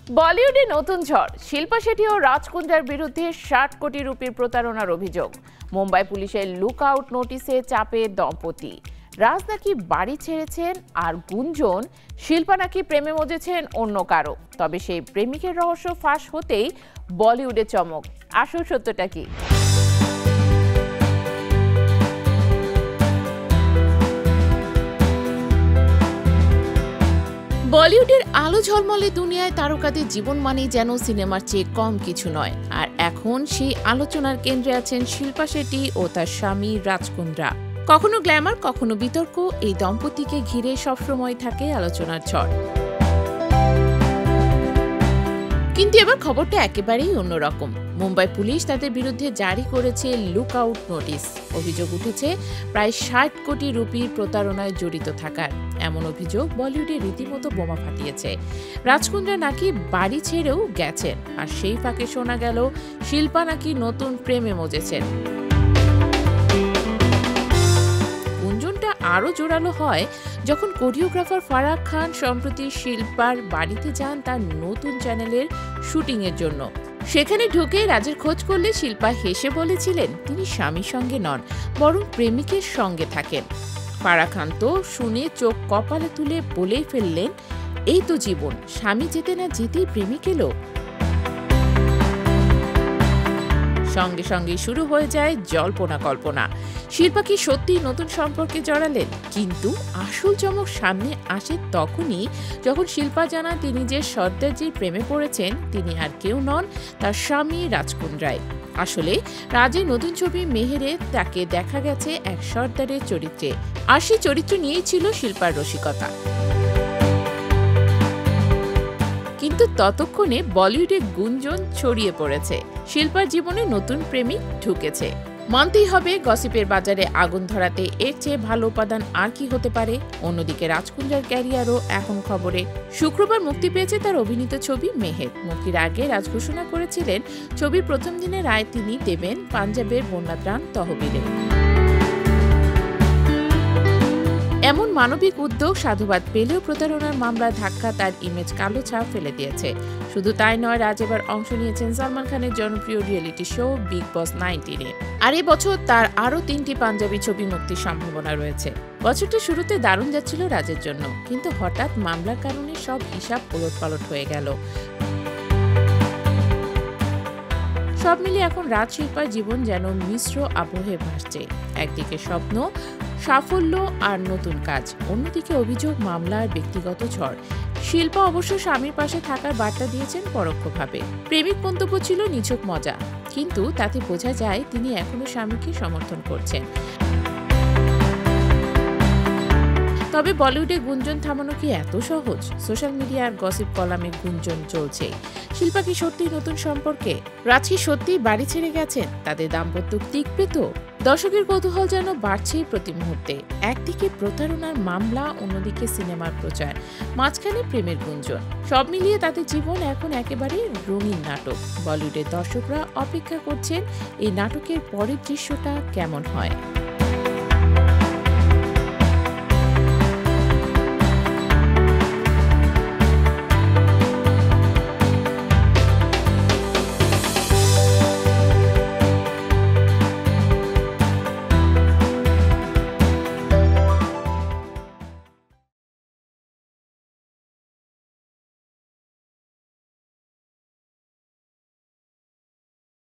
বলিউডে নতুন ঝড়, শিল্পা শেঠি ও রাজ কুন্দ্রার বিরুদ্ধে ৬০ কোটি রুপির প্রতারণার অভিযোগ। মুম্বাই পুলিশের লুক আউট নোটিশে চাপে দম্পতি। রাজ নাকি বাড়ি ছেড়েছেন, আর গুঞ্জন শিল্পা নাকি প্রেমে মজেছেন অন্য কারো। তবে সেই প্রেমিকের রহস্য ফাঁস হতেই বলিউডে চমক। আসল সত্যটা কি? বলিউডের আলো ঝলমলে দুনিয়ায় তারকাদের জীবন মানেই যেন সিনেমার চেয়ে কম কিছু নয়। আর এখন সেই আলোচনার কেন্দ্রে আছেন শিল্পা শেঠি ও তার স্বামী রাজ কুন্দ্রা। কখনো গ্ল্যামার, কখনো বিতর্ক, এই দম্পতিকে ঘিরে সবসময় থাকে আলোচনার ঝড়। কিন্তু এবার খবরটা একেবারেই অন্যরকম। মুম্বাই পুলিশ তাদের বিরুদ্ধে জারি করেছে লুক আউট নোটিশ। অভিযোগ উঠেছে প্রায় ৬০ কোটি রুপির প্রতারণায় জড়িত থাকার। এমন অভিযোগ বলিউডে রীতিমতো বোমা ফাটিয়েছে। রাজ কুন্দ্রা নাকি বাড়ি ছেড়েও গেছেন, আর সেই ফাঁকে শোনা গেল শিল্পা নাকি নতুন প্রেমে মজেছেন। গুঞ্জনটা আরও জোরালো হয় যখন কোরিওগ্রাফার ফারাহ খান সম্প্রতি শিল্পার বাড়িতে যান তার নতুন চ্যানেলের শুটিংয়ের জন্য। সেখানে ঢুকে রাজের খোঁজ করলে শিল্পা হেসে বলেছিলেন তিনি স্বামীর সঙ্গে নন, বরং প্রেমিকের সঙ্গে থাকেন। ফারাহ খান তো শুনে চোখ কপালে তুলে বলেই ফেললেন, এই তো জীবন, স্বামী যেতে না যেতেই প্রেমিক এলো। সঙ্গে সঙ্গে শুরু হয়ে যায় জল্পনা কল্পনা। শিল্পা কি সত্যিই নতুন সম্পর্কে জড়ালেন? কিন্তু আসল চমক সামনে আসে তখনই যখন শিল্পা জানান তিনি যে সর্দারজির প্রেমে পড়েছেন তিনি আর কেউ নন, তার স্বামী রাজ কুন্দ্রাই। আসলে রাজের নতুন ছবি মেহেরে তাকে দেখা গেছে এক সর্দারের চরিত্রে, আর সেই চরিত্র নিয়েই ছিল শিল্পার রসিকতা। কিন্তু ততক্ষণে বলিউডে গুঞ্জন ছড়িয়ে পড়েছে, শিল্পার জীবনে নতুন প্রেমিক ঢুকেছে। মানতেই হবে, গসিপের বাজারে আগুন ধরাতে এর চেয়ে ভালো উপাদান আর কি হতে পারে। অন্যদিকে রাজ কুন্দ্রার ক্যারিয়ারও এখন খবরে। শুক্রবার মুক্তি পেয়েছে তার অভিনীত ছবি মেহের। মুক্তির আগে রাজ ঘোষণা করেছিলেন ছবির প্রথম দিনের আয় তিনি দেবেন পাঞ্জাবের বন্যাত্রাণ তহবিলে। এমন মানবিক উদ্যোগ সাধুবাদ পেলেও প্রতারণার মামলার ধাক্কা তার ইমেজ কালো ছাপ ফেলে দিয়েছে। শুধু তাই নয়, রাজ এবার অংশ নিয়েছেন সালমান খানের জনপ্রিয় রিয়েলিটি শো বিগ বস 19-এ। আর এই বছর তার আরও 3টি পাঞ্জাবি ছবি মুক্তির সম্ভাবনা রয়েছে। বছরটি শুরুতে দারুণ যাচ্ছিল রাজের জন্য, কিন্তু হঠাৎ মামলার কারণে সব হিসাব ওলটপালট হয়ে গেল। সব মিলিয়ে এখন রাজ শিল্পার জীবন যেন মিশ্র আবহে ভাসছে। একদিকে স্বপ্ন, সাফল্য আর নতুন কাজ, অন্যদিকে অভিযোগ, মামলা আর ব্যক্তিগত ঝড়। শিল্পা অবশ্য স্বামীর পাশে থাকার বার্তা দিয়েছেন পরোক্ষভাবে। প্রেমিক মন্তব্য ছিল নিছক মজা, কিন্তু তাতে বোঝা যায় তিনি এখনো স্বামীকে সমর্থন করছেন। তবে বলিউডে গুঞ্জন থামানো কি এত সহজ? সোশ্যাল মিডিয়া আর গসিপ কলামে গুঞ্জন চলছে। শিল্পা কি সত্যিই নতুন সম্পর্কে? রাজ কি সত্যিই বাড়ি ছেড়ে গেছেন? তাদের দাম্পত্য টিকবে তো? দর্শকের কৌতূহল যেন বাড়ছেই প্রতি মুহূর্তে। একদিকে প্রতারণার মামলা, অন্যদিকে সিনেমার প্রচার, মাঝখানে প্রেমের গুঞ্জন। সব মিলিয়ে তাদের জীবন এখন একেবারে রঙিন নাটক। বলিউডের দর্শকরা অপেক্ষা করছেন এই নাটকের পরের দৃশ্যটা কেমন হয়।